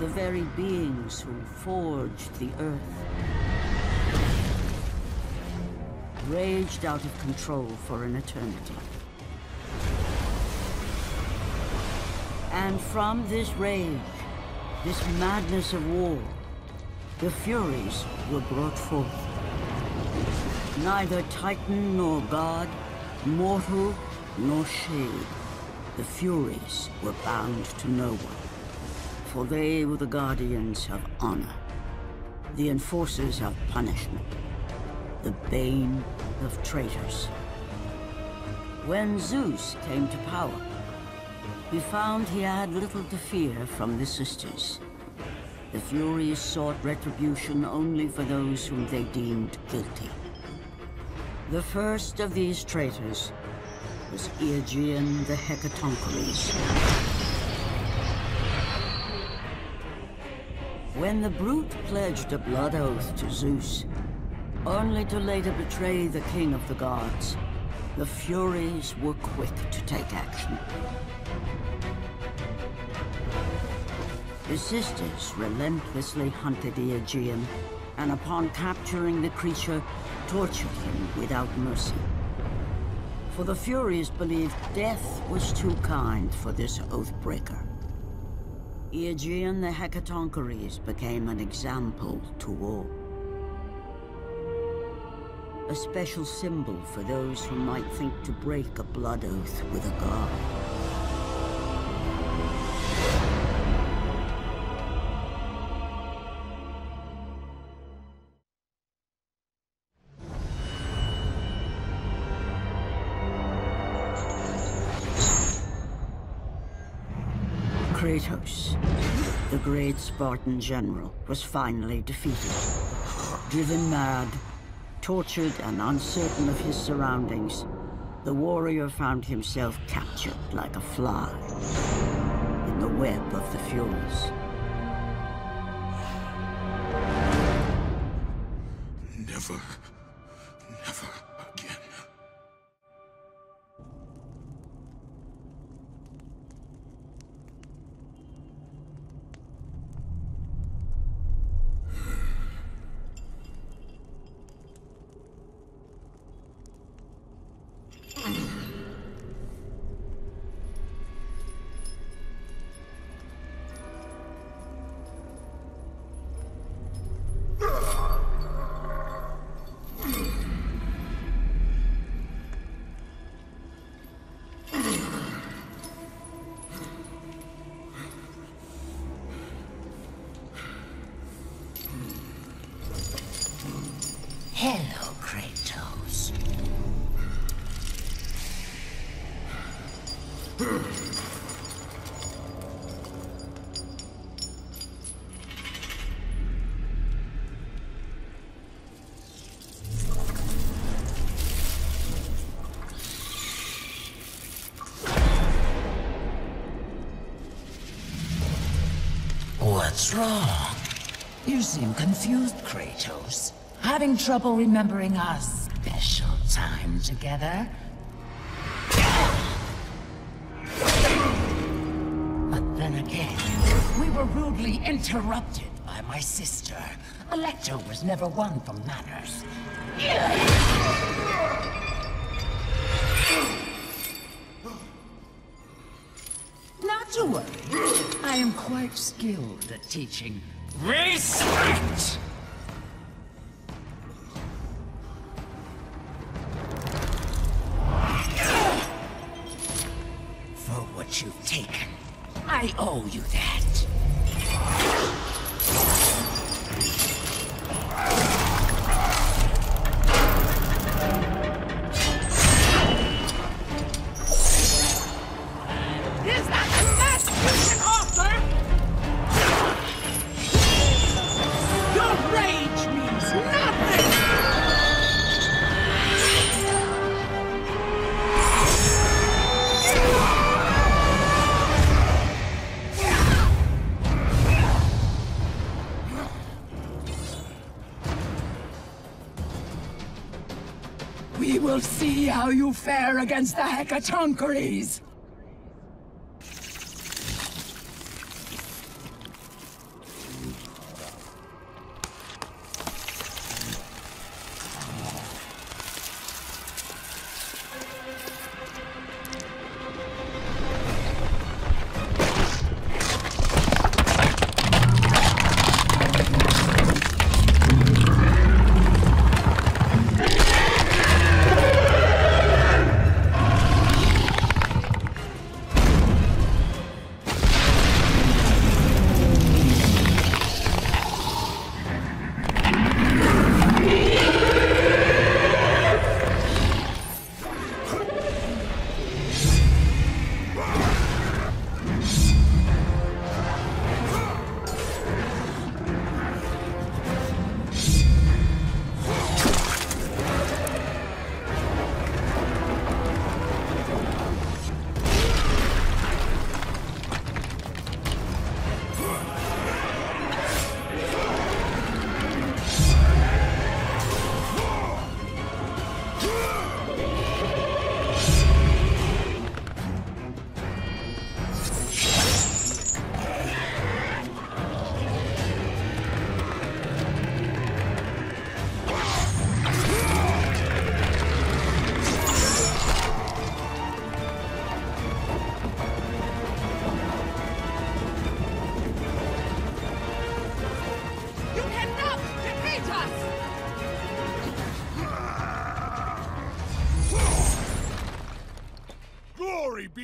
the very beings who forged the Earth, raged out of control for an eternity. And from this rage, this madness of war, the Furies were brought forth. Neither Titan nor God, mortal nor shade, the Furies were bound to no one. For they were the guardians of honor, the enforcers of punishment, the bane of traitors. When Zeus came to power, he found he had little to fear from the sisters. The Furies sought retribution only for those whom they deemed guilty. The first of these traitors was Aegean the Hecatoncheires. When the brute pledged a blood oath to Zeus, only to later betray the king of the gods, the Furies were quick to take action. The sisters relentlessly hunted Aegean, and upon capturing the creature, tortured him without mercy. For the Furies believed death was too kind for this oath-breaker. Aegean the Hecatoncheires became an example to all. A special symbol for those who might think to break a blood oath with a god. Kratos, the great Spartan general, was finally defeated. Driven mad, tortured and uncertain of his surroundings, the warrior found himself captured like a fly in the web of the Furies. Never, never again. Hello, Kratos. What's wrong? You seem confused, Kratos. Having trouble remembering our special time together? But then again, we were rudely interrupted by my sister. Electra was never one for manners. Not to worry. I am quite skilled at teaching respect. You've taken. I owe you that. Is that the best you can offer? Your rage means nothing! We will see how you fare against the Hecatoncheires!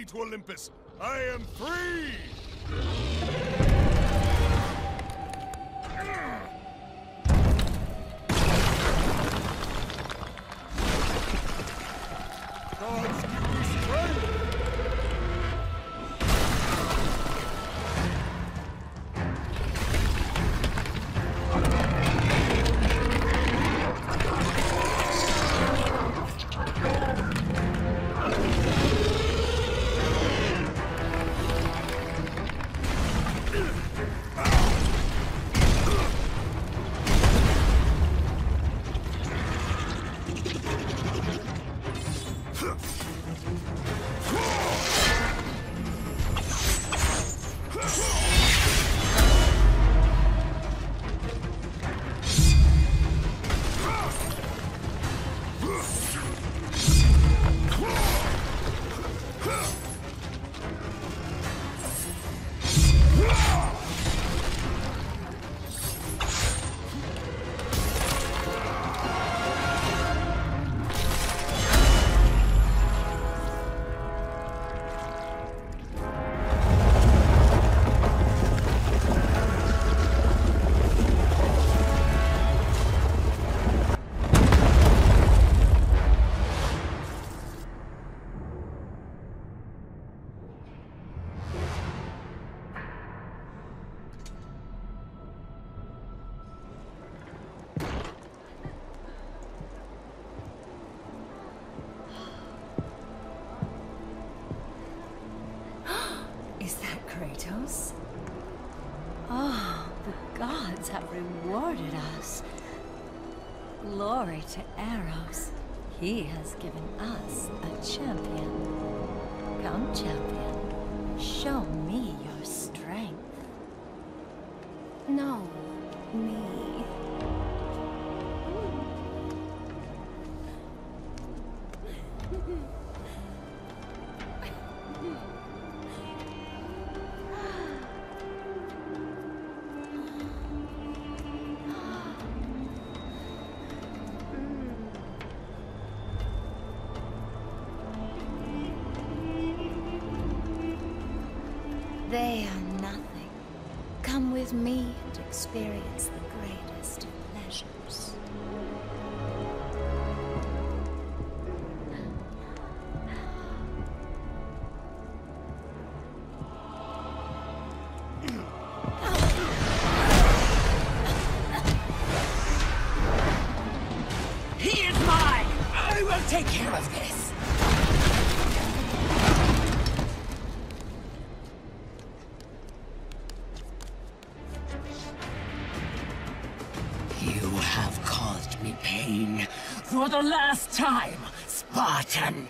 to Olympus. I am free! Gods give me strength! Is that Kratos? Oh, the gods have rewarded us. Glory to Eros. He has given us a champion. Come, champion. Show me your strength. No, me. They are nothing. Come with me and experience the greatest of pleasures. He is mine! I will take care of this! You have caused me pain for the last time, Spartan!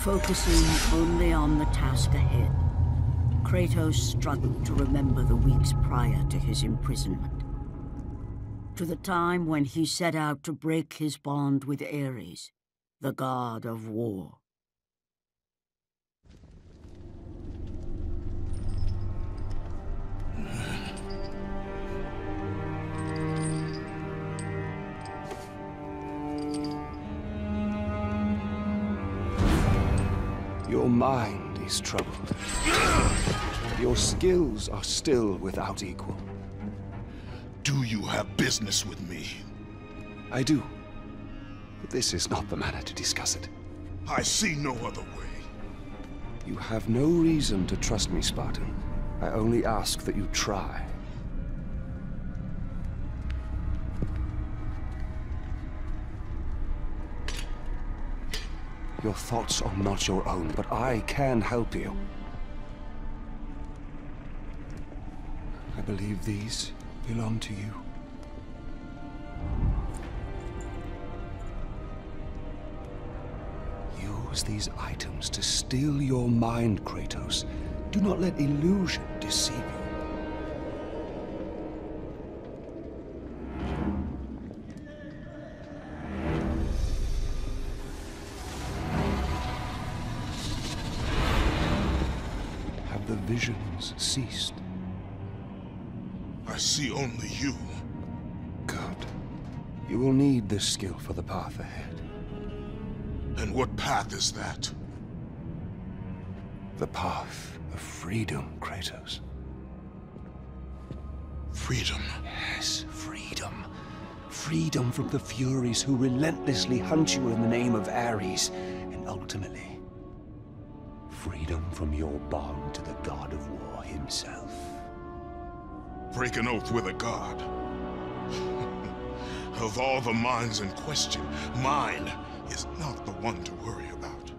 Focusing only on the task ahead, Kratos struggled to remember the weeks prior to his imprisonment. To the time when he set out to break his bond with Ares, the god of war. Your mind is troubled. Your skills are still without equal. Do you have business with me? I do. But this is not the manner to discuss it. I see no other way. You have no reason to trust me, Spartan. I only ask that you try. Your thoughts are not your own, but I can help you. I believe these belong to you. Use these items to steal your mind, Kratos. Do not let illusion deceive you. The visions ceased. I see only you. Good. You will need this skill for the path ahead. And what path is that? The path of freedom, Kratos. Freedom? Yes, freedom. Freedom from the Furies who relentlessly hunt you in the name of Ares, and ultimately, freedom from your bond to the god of war himself. Break an oath with a god. Of all the minds in question, mine is not the one to worry about.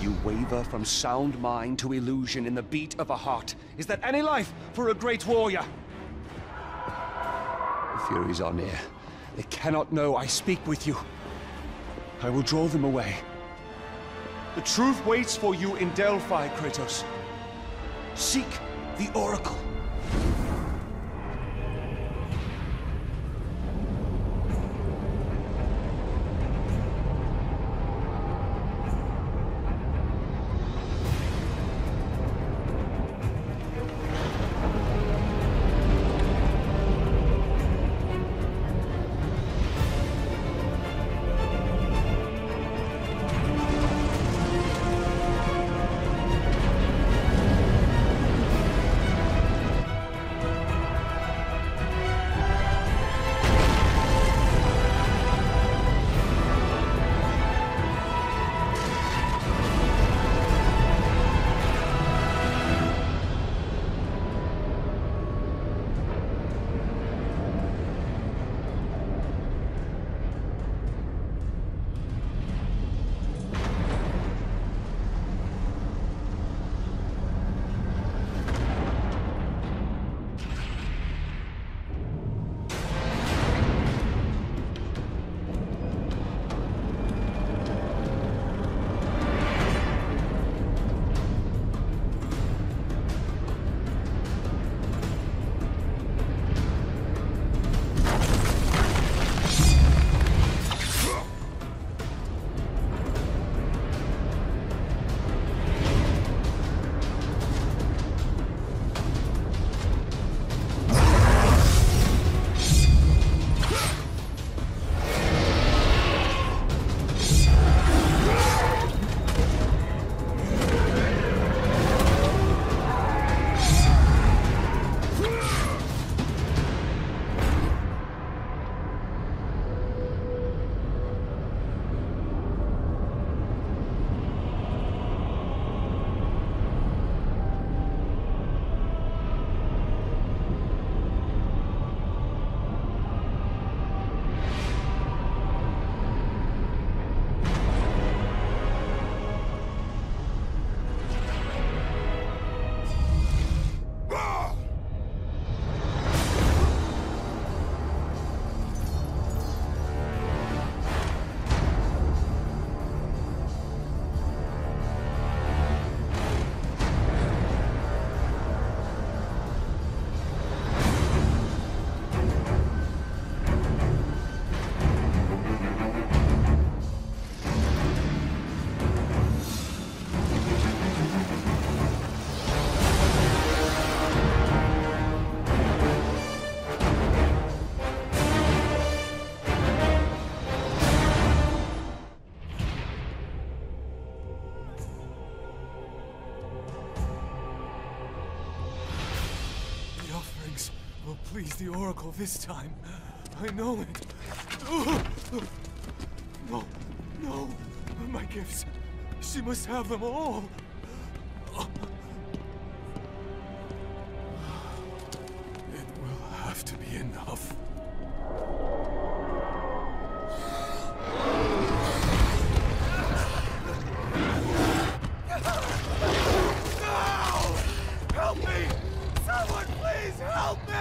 You waver from sound mind to illusion in the beat of a heart. Is that any life for a great warrior? The Furies are near. They cannot know I speak with you. I will draw them away. The truth waits for you in Delphi, Kratos. Seek the Oracle. the Oracle this time. I know it. No, no, my gifts. She must have them all. It will have to be enough. Help me! Someone please help me!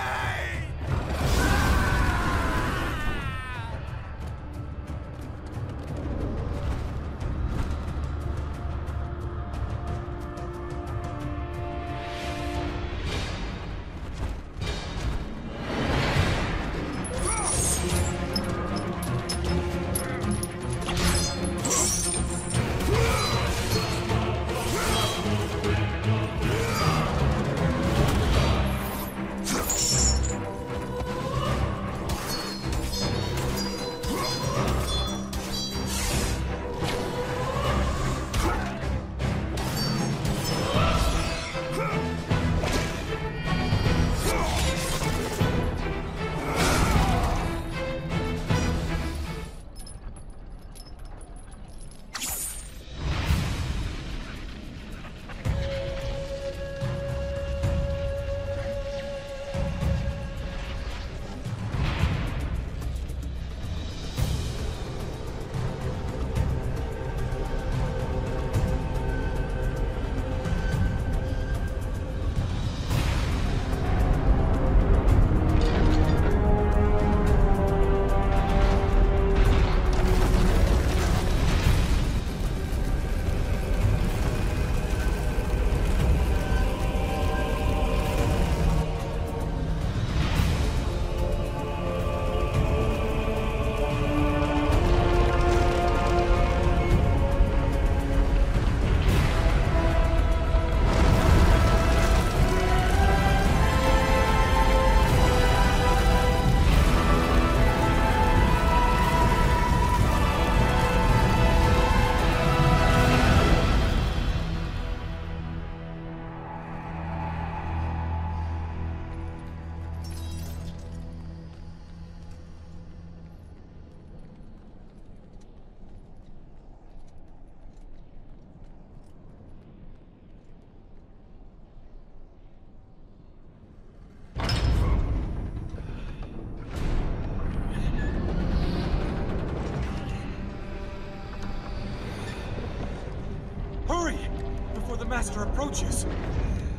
Master approaches.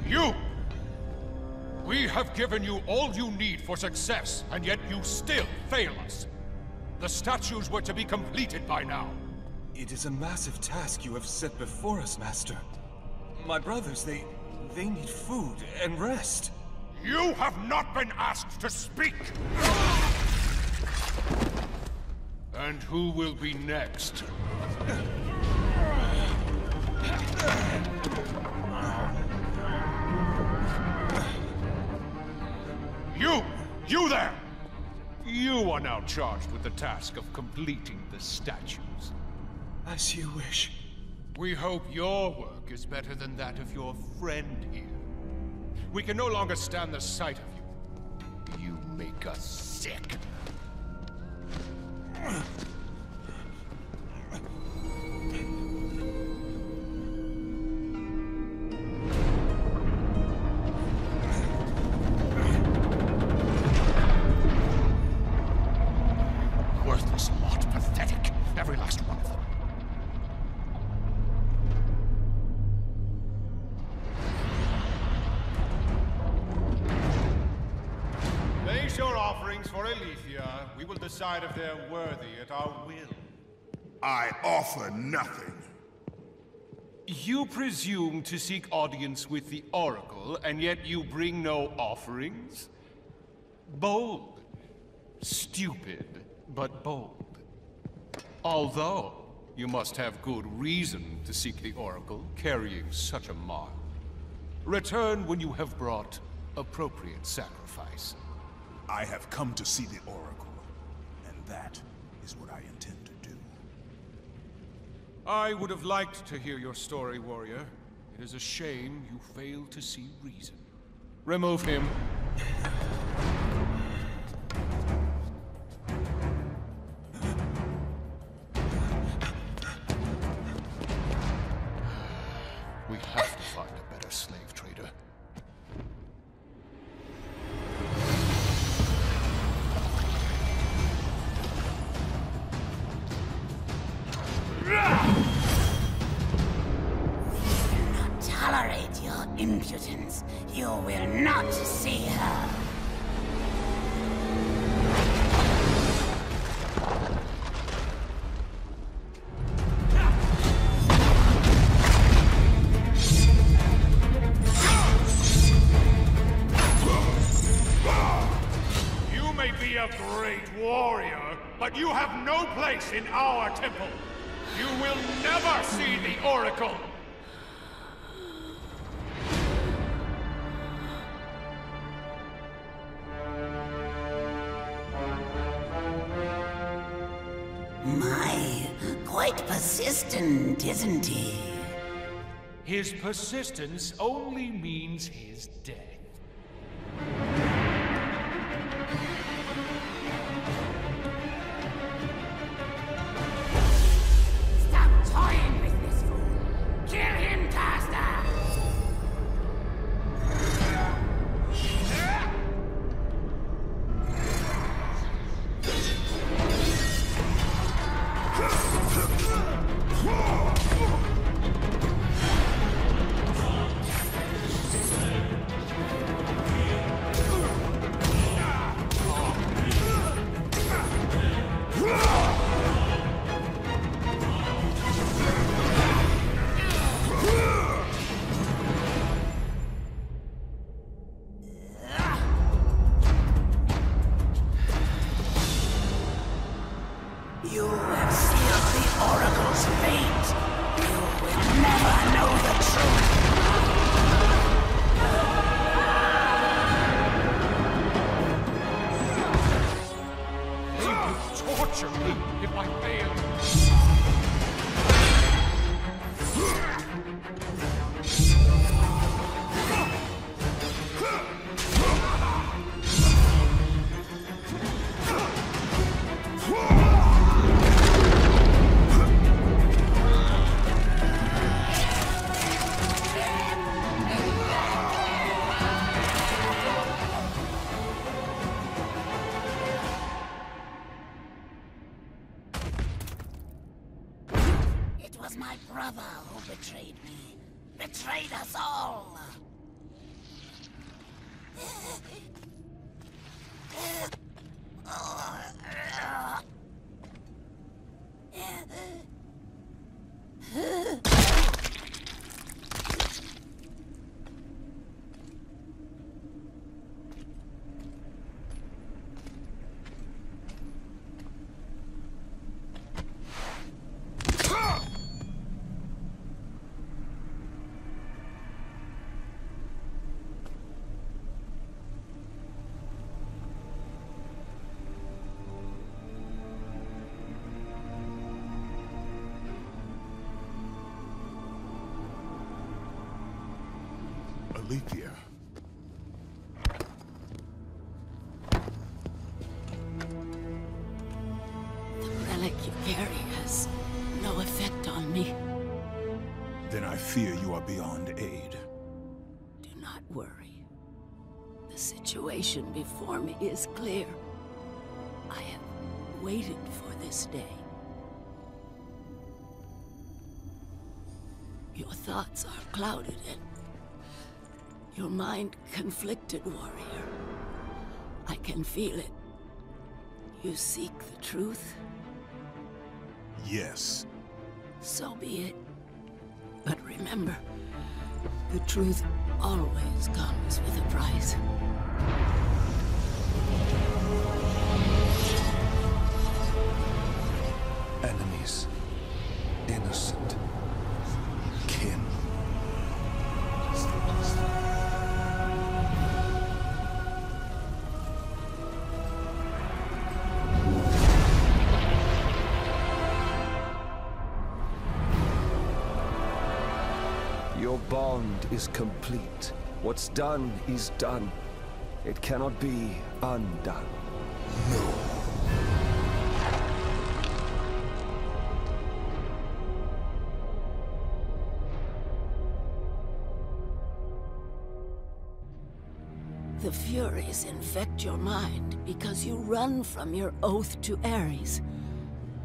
You! We have given you all you need for success, and yet you still fail us. The statues were to be completed by now. It is a massive task you have set before us, Master. My brothers, they need food and rest. You have not been asked to speak! And who will be next? You there! You are now charged with the task of completing the statues. As you wish. We hope your work is better than that of your friend here. We can no longer stand the sight of you. You make us sick. Worthless lot, pathetic. Every last one of them. Place your offerings for Aletheia. We will decide if they're worthy at our will. I offer nothing. You presume to seek audience with the Oracle, and yet you bring no offerings? Bold. Stupid, but bold. Although, you must have good reason to seek the Oracle, carrying such a mark. Return when you have brought appropriate sacrifice. I have come to see the Oracle, and that is what I intend to do. I would have liked to hear your story, warrior. It is a shame you failed to see reason. Remove him. impudence. You will not see her. You may be a great warrior, but you have no place in our temple. You will never see the Oracle! My, quite persistent, isn't he? His persistence only means his death. Stop toying with this fool! Kill him, Caster! You have sealed the Oracle's fate. You will never know the truth. He will torture me if I fail. It was my brother who betrayed me. Betrayed us all. Alethea. The relic you carry has no effect on me. Then I fear you are beyond aid. Do not worry. The situation before me is clear. I have waited for this day. Your thoughts are clouded and your mind conflicted, warrior. I can feel it. You seek the truth? Yes. So be it. But remember, the truth always comes with a price. Enemies. Innocent. Kin. Your bond is complete. What's done is done. It cannot be undone. No. The Furies infect your mind because you run from your oath to Ares.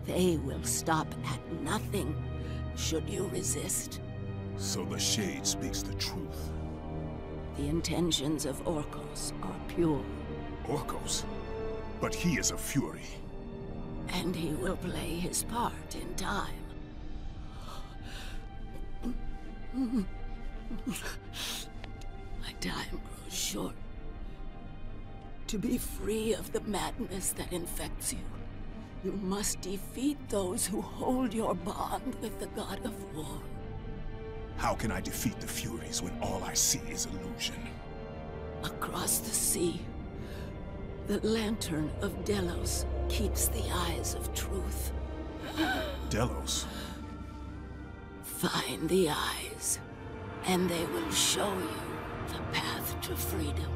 They will stop at nothing should you resist. So the Shade speaks the truth. The intentions of Orcos are pure. Orcos? But he is a fury. And he will play his part in time. My time grows short. To be free of the madness that infects you, you must defeat those who hold your bond with the god of war. How can I defeat the Furies when all I see is illusion? Across the sea, the lantern of Delos keeps the eyes of truth. Delos? Find the eyes, and they will show you the path to freedom.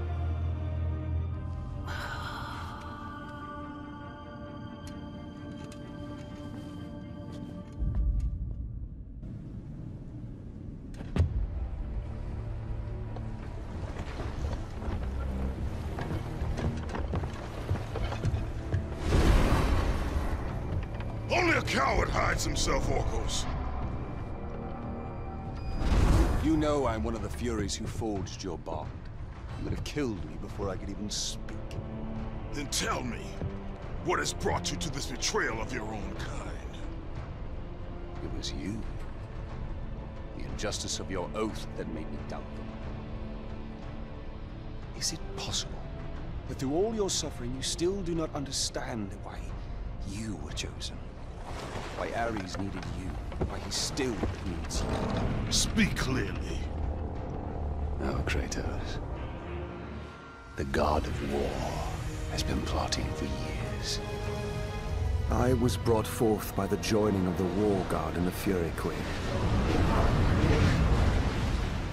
Only a coward hides himself, Orcos. You know I'm one of the Furies who forged your bond. You would have killed me before I could even speak. Then tell me, what has brought you to this betrayal of your own kind? It was you. The injustice of your oath that made me doubt them. Is it possible that through all your suffering you still do not understand why you were chosen? Why Ares needed you, why he still needs you? Speak clearly. Now, Kratos, the god of war has been plotting for years. I was brought forth by the joining of the War God and the Fury Queen.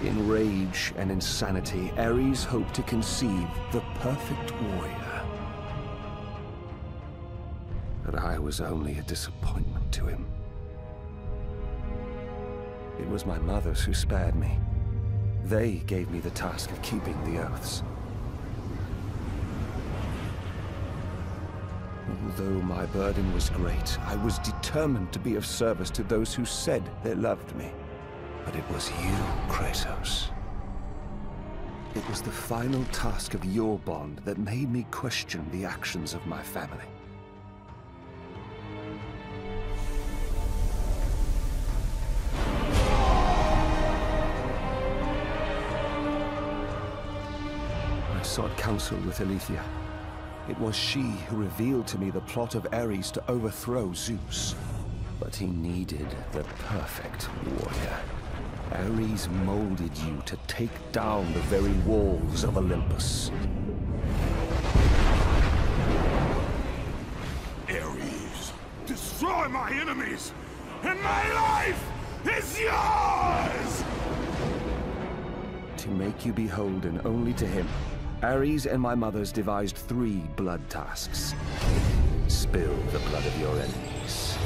In rage and insanity, Ares hoped to conceive the perfect warrior. But I was only a disappointment to him. It was my mothers who spared me. They gave me the task of keeping the oaths. Although my burden was great, I was determined to be of service to those who said they loved me. But it was you, Kratos. It was the final task of your bond that made me question the actions of my family. I sought counsel with Aletheia. It was she who revealed to me the plot of Ares to overthrow Zeus. But he needed the perfect warrior. Ares molded you to take down the very walls of Olympus. Ares, destroy my enemies, and my life is yours! To make you beholden only to him, Ares and my mothers devised 3 blood tasks. Spill the blood of your enemies.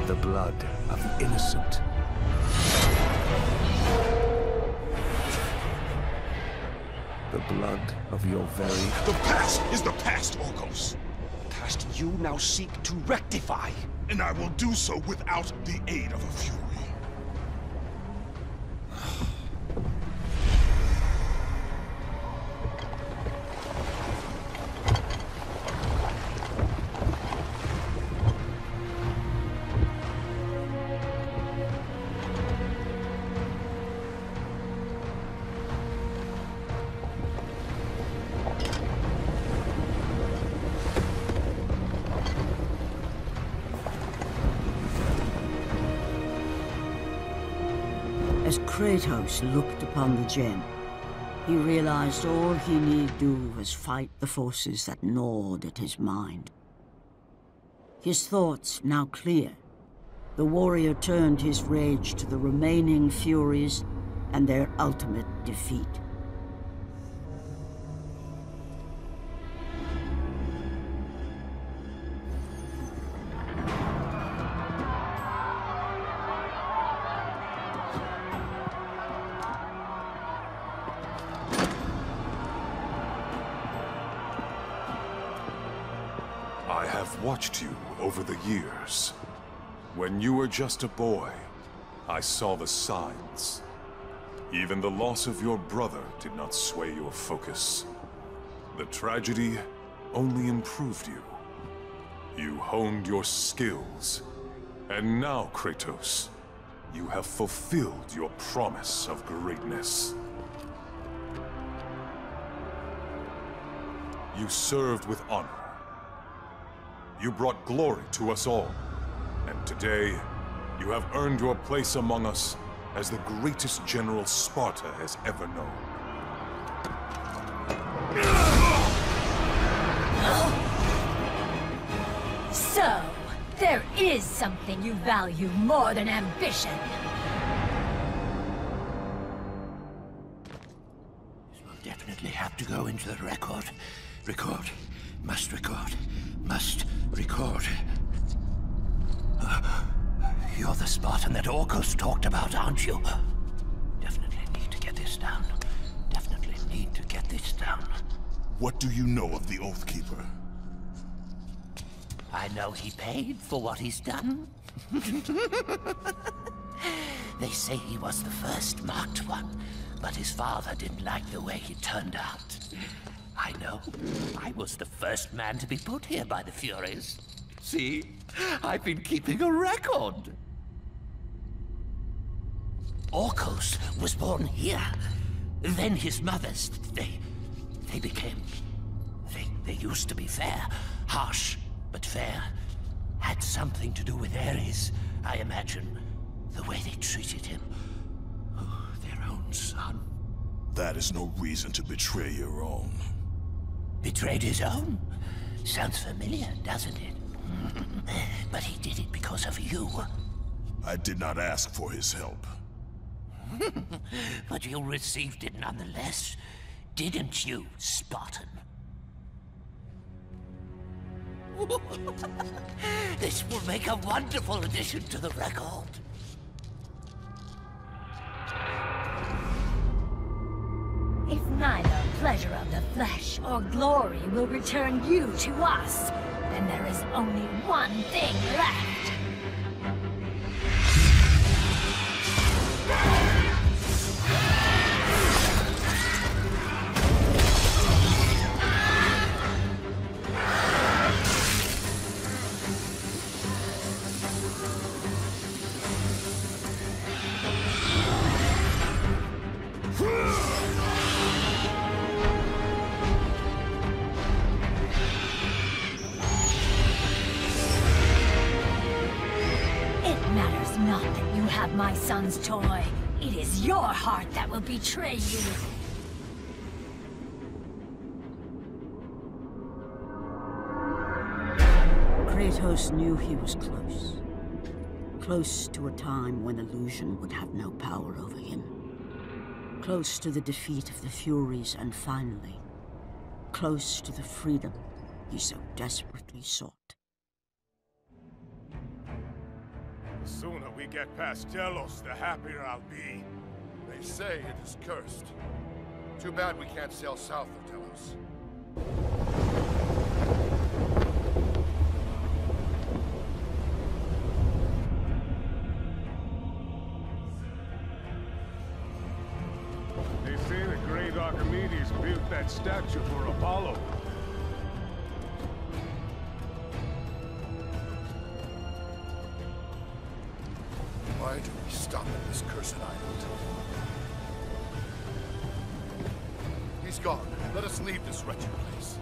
The blood of the innocent. The blood of your very... The past is the past, Orcos. Past you now seek to rectify. And I will do so without the aid of a Fury. As Kratos looked upon the gem, he realized all he need do was fight the forces that gnawed at his mind. His thoughts now clear, the warrior turned his rage to the remaining Furies and their ultimate defeat. I have watched you over the years. When you were just a boy, I saw the signs. Even the loss of your brother did not sway your focus. The tragedy only improved you. You honed your skills. And now, Kratos, you have fulfilled your promise of greatness. You served with honor. You brought glory to us all. And today, you have earned your place among us as the greatest general Sparta has ever known. So, there is something you value more than ambition. This will definitely have to go into the record. Record. Must record. Must record. You're the Spartan that Orcus talked about, aren't you? Definitely need to get this down. Definitely need to get this down. What do you know of the Oathkeeper? I know he paid for what he's done. They say he was the first marked one, but his father didn't like the way he turned out. I know. I was the first man to be put here by the Furies. See? I've been keeping a record. Orcus was born here. Then his mothers, they became... They used to be fair. Harsh, but fair. Had something to do with Ares, I imagine. The way they treated him. Oh, their own son. That is no reason to betray your own. Betrayed his own? Sounds familiar, doesn't it? But he did it because of you. I did not ask for his help. But you received it nonetheless, didn't you, Spartan? This will make a wonderful addition to the record. If neither pleasure of the flesh or glory will return you to us, then there is only one thing left. My son's toy. It is your heart that will betray you. Kratos knew he was close. Close to a time when illusion would have no power over him. Close to the defeat of the Furies, and finally, close to the freedom he so desperately sought. The sooner we get past Delos, the happier I'll be. They say it is cursed. Too bad we can't sail south of Delos. They say the great Archimedes built that statue for Apollo. Why do we stop at this cursed island? He's gone. Let us leave this wretched place.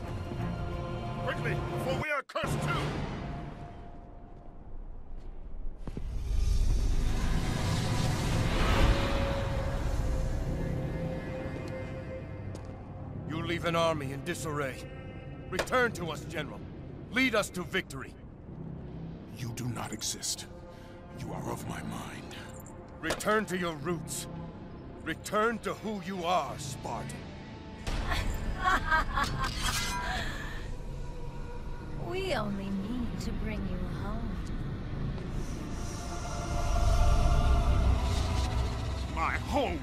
Quickly, before we are cursed too! You leave an army in disarray. Return to us, General. Lead us to victory. You do not exist. You are of my mind. Return to your roots. Return to who you are, Spartan. We only need to bring you home. My home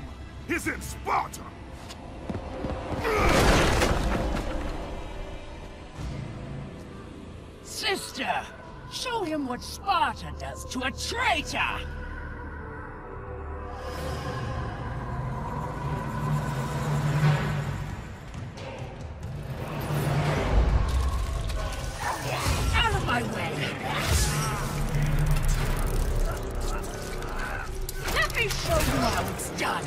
is in Sparta! Sister! Show him what Sparta does to a traitor! my way! Let me show you how it's done!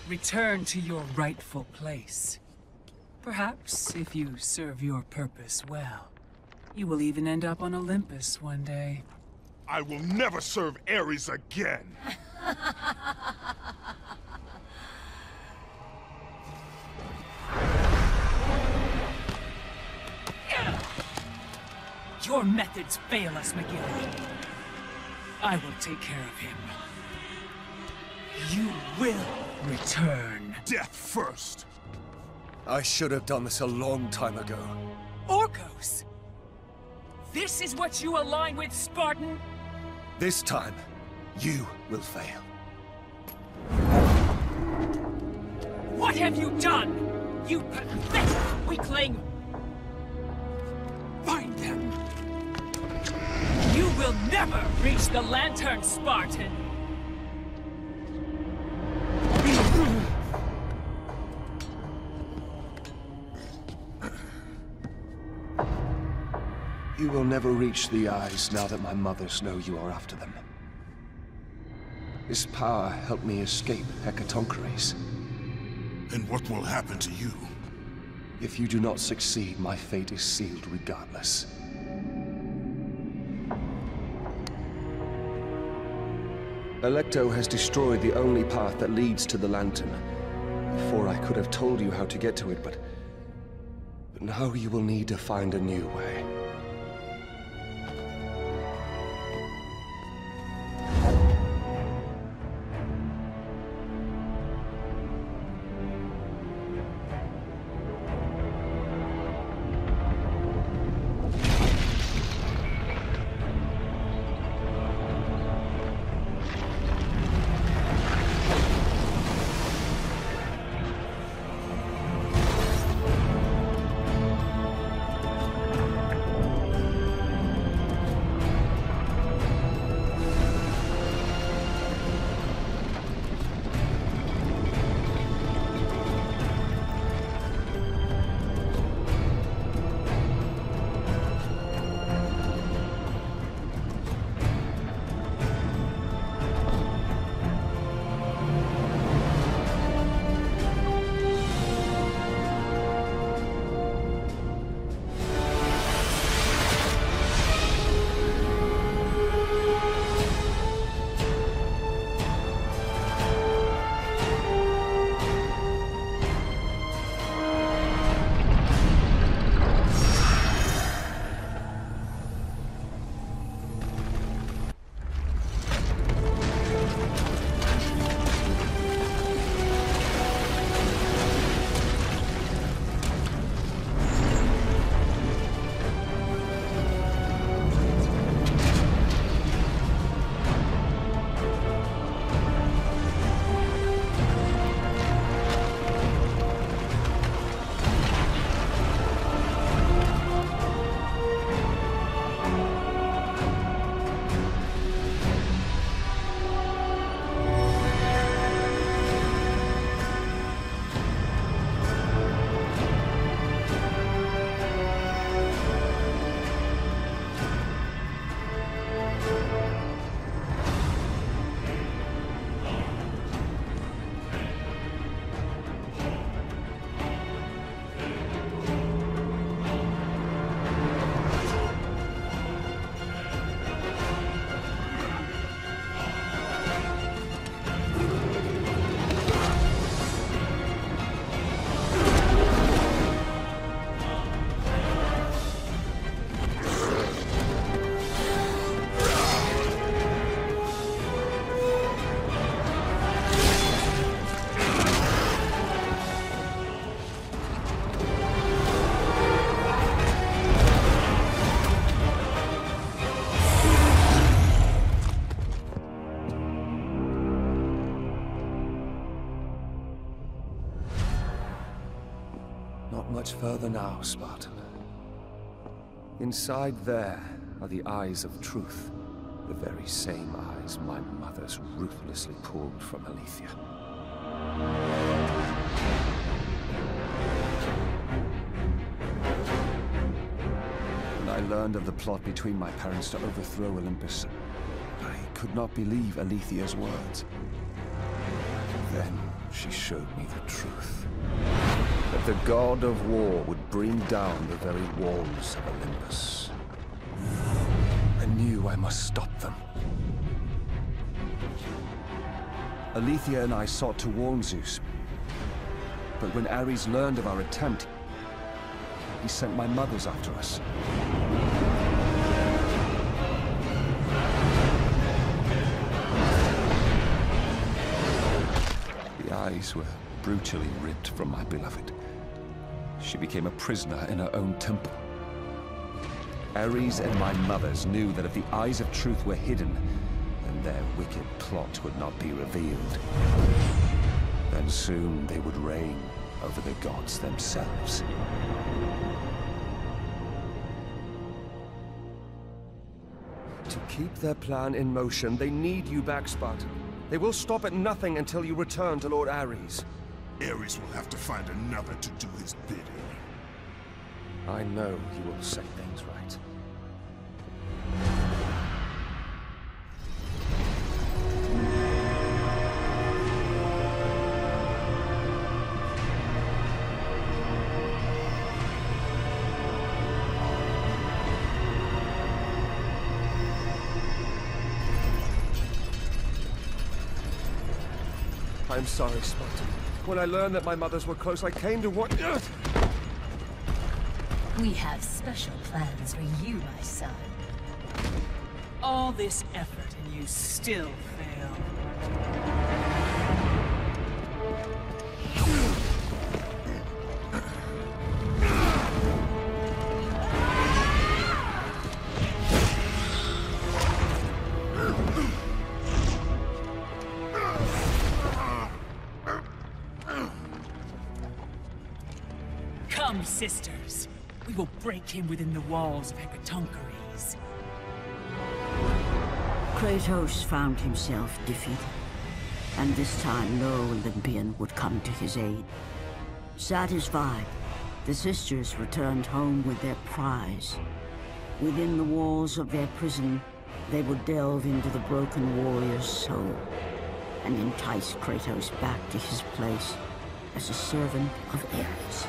Return to your rightful place. Perhaps, if you serve your purpose well, you will even end up on Olympus one day. I will never serve Ares again! Your methods fail us, McGill. I will take care of him. You will return. Death first! I should have done this a long time ago. Orcos! This is what you align with, Spartan? This time, you will fail. What have you done? You pathetic weakling! Find them! You will never reach the Lantern, Spartan! You will never reach the eyes now that my mothers know you are after them. This power helped me escape Hecatoncheires. And what will happen to you? If you do not succeed, my fate is sealed regardless. Alecto has destroyed the only path that leads to the Lantern. Before I could have told you how to get to it, but now you will need to find a new way. much further now, Spartan. Inside there are the eyes of truth. The very same eyes my mothers ruthlessly pulled from Alethea. When I learned of the plot between my parents to overthrow Olympus, I could not believe Alethea's words. Then she showed me the truth. That the god of war would bring down the very walls of Olympus. I knew I must stop them. Alethea and I sought to warn Zeus. But when Ares learned of our attempt, he sent my mothers after us. The eyes were brutally ripped from my beloved. She became a prisoner in her own temple. Ares and my mothers knew that if the eyes of truth were hidden, then their wicked plot would not be revealed. Then soon they would reign over the gods themselves. To keep their plan in motion, they need you back, Spartan. They will stop at nothing until you return to Lord Ares. Ares will have to find another to do his bidding. I know he will set things right. I'm sorry, Spartan. When I learned that my mothers were close, I came to what... We have special plans for you, my son. All this effort and you still fail. Come, sisters. We will break him within the walls of Hecatoncheires. Kratos found himself defeated, and this time no Olympian would come to his aid. Satisfied, the sisters returned home with their prize. Within the walls of their prison, they would delve into the broken warrior's soul and entice Kratos back to his place as a servant of Ares.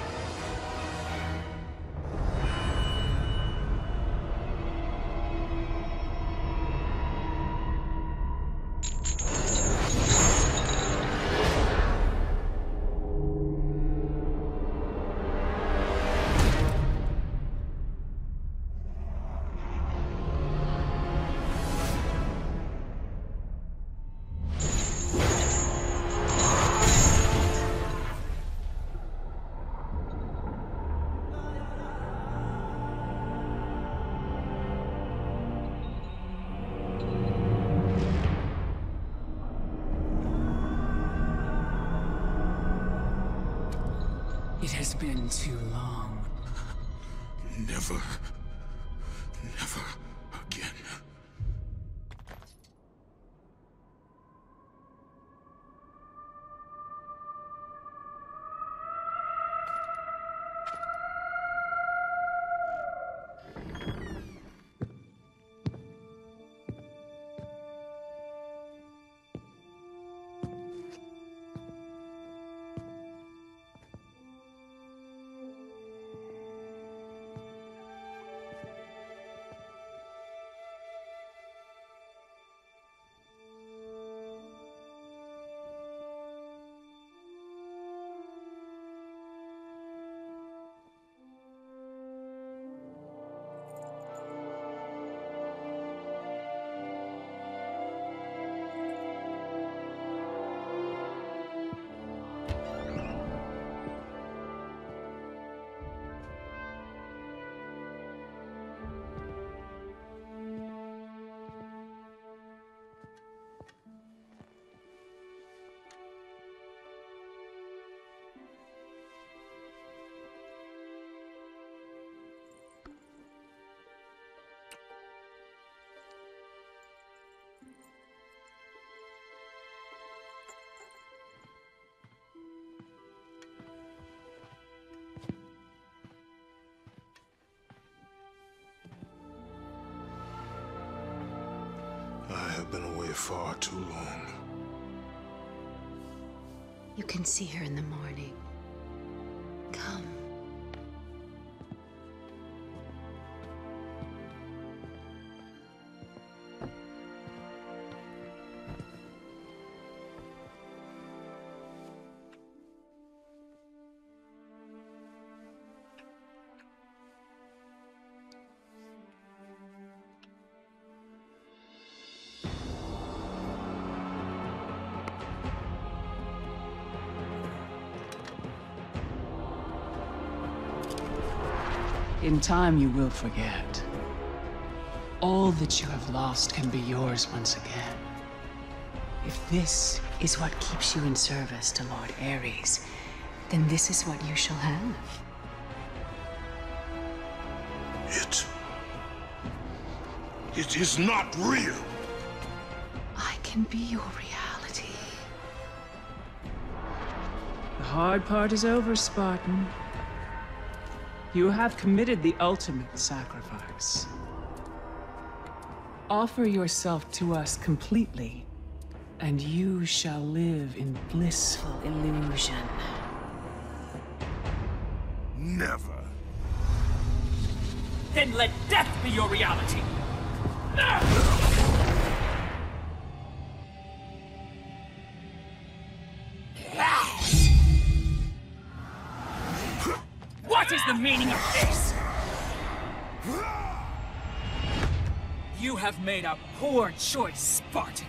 It has been too long. Never again. been away far too long. You can see her in the morning. Come. In time, you will forget. All that you have lost can be yours once again. If this is what keeps you in service to Lord Ares, then this is what you shall have. It is not real. I can be your reality. The hard part is over, Spartan. You have committed the ultimate sacrifice. Offer yourself to us completely, and you shall live in blissful illusion. Never. Then let death be your reality! What is the meaning of this? You have made a poor choice, Spartan.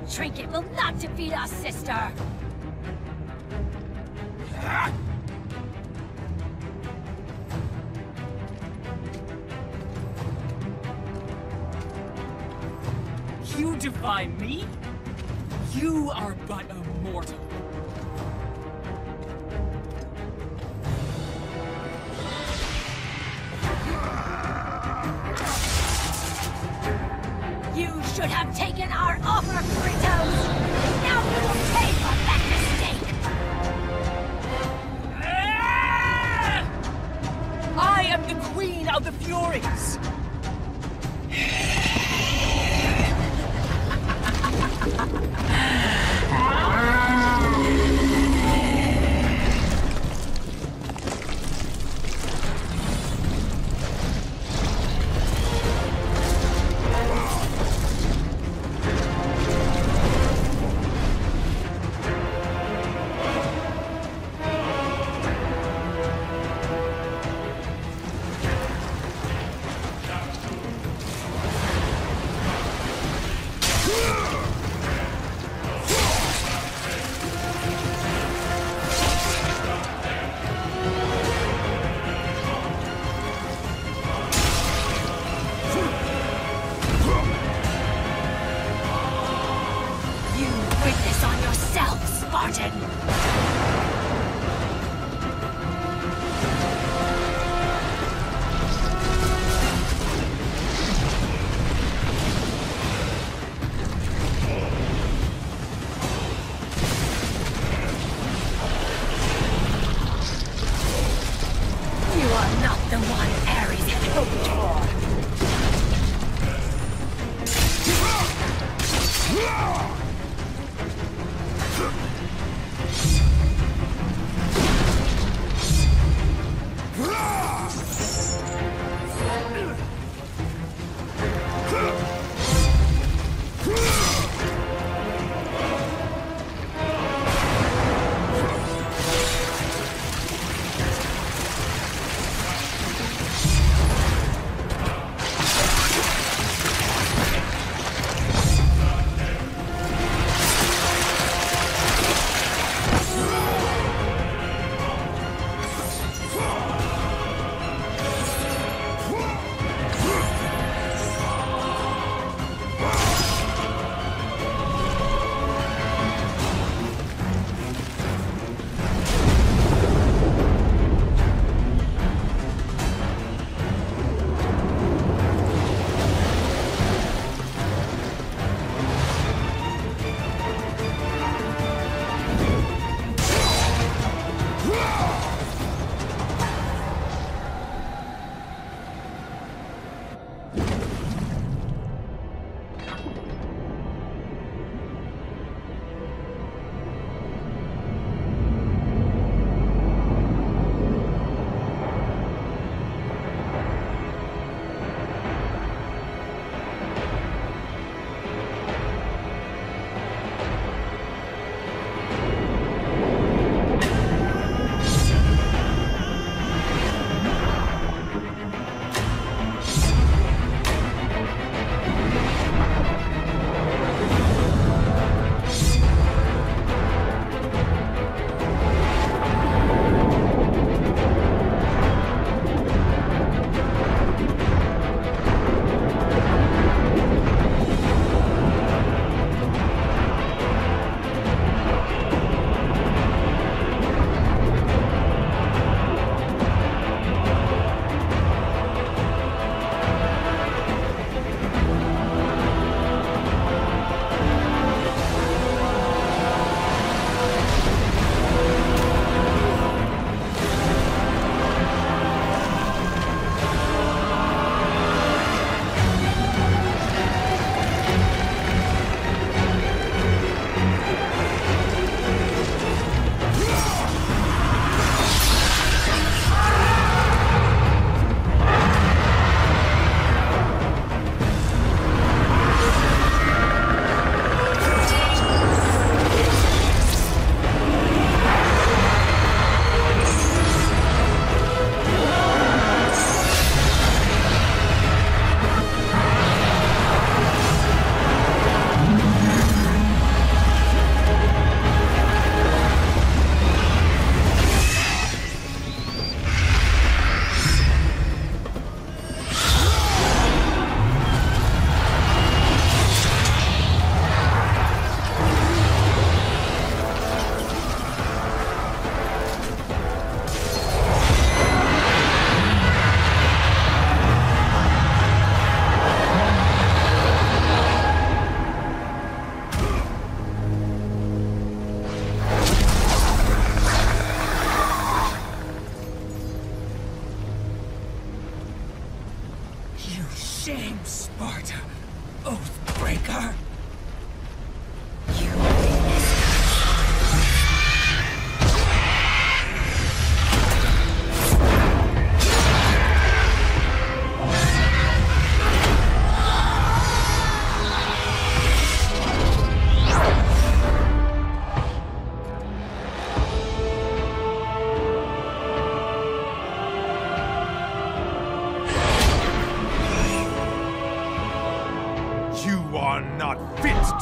Trinket will not defeat us, sister! You defy me? You are but a mortal. You should have taken our offer, Kratos! Now you will pay for that mistake! I am the Queen of the Furies!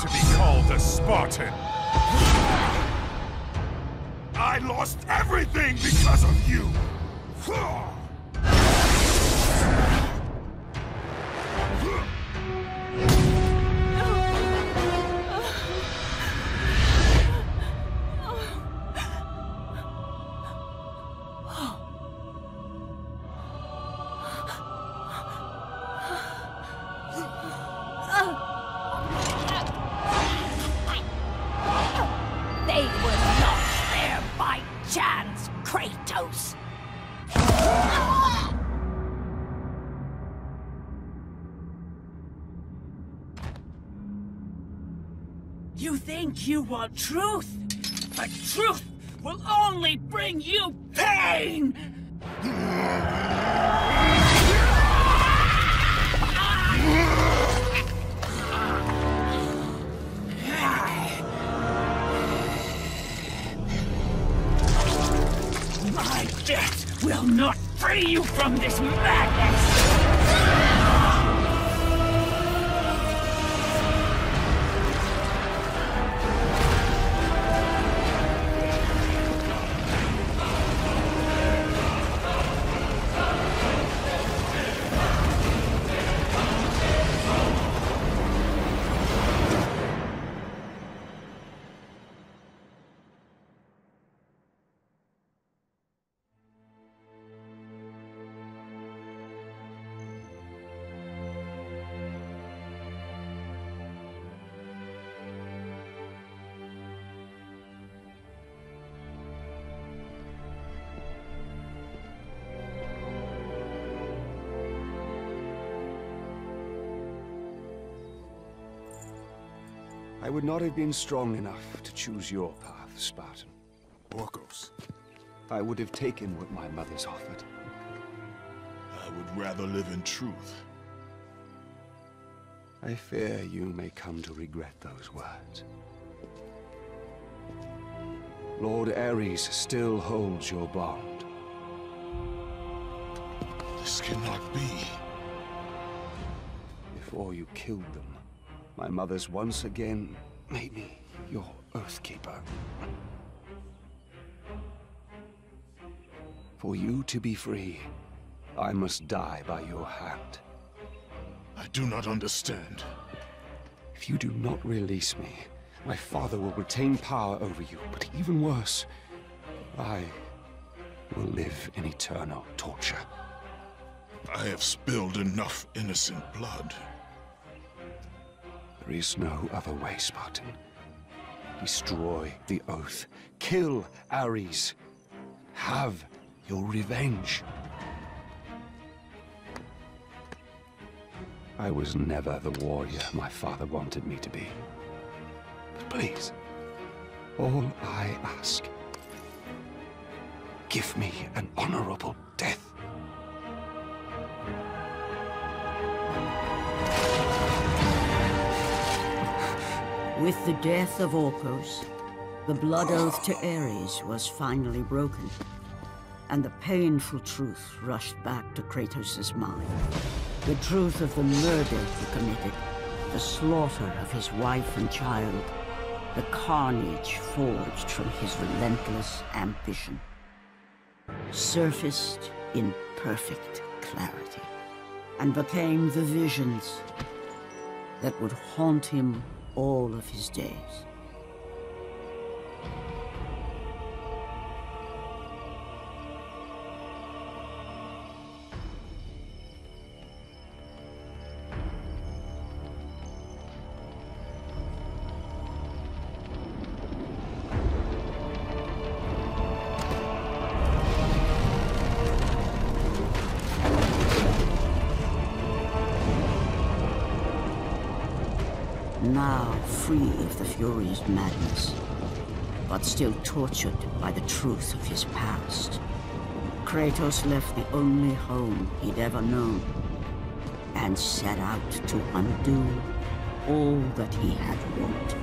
to be called a Spartan. I lost everything because of you! They were not there by chance, Kratos! You think you want truth, but truth will only bring you pain! My death will not free you from this madness! I would not have been strong enough to choose your path, Spartan. Orcos. I would have taken what my mother's offered. I would rather live in truth. I fear you may come to regret those words. Lord Ares still holds your bond. This cannot be. Before you killed them, my mother's once again made me your Earthkeeper. For you to be free, I must die by your hand. I do not understand. If you do not release me, my father will retain power over you, but even worse, I will live in eternal torture. I have spilled enough innocent blood. There is no other way, Spartan. Destroy the Oath. Kill Ares. Have your revenge. I was never the warrior my father wanted me to be. But please, all I ask, give me an honorable death. With the death of Orcos, the blood oath to Ares was finally broken, and the painful truth rushed back to Kratos' mind. The truth of the murder he committed, the slaughter of his wife and child, the carnage forged from his relentless ambition, surfaced in perfect clarity, and became the visions that would haunt him all of his days. Now free of the Fury's madness, but still tortured by the truth of his past, Kratos left the only home he'd ever known and set out to undo all that he had wrought.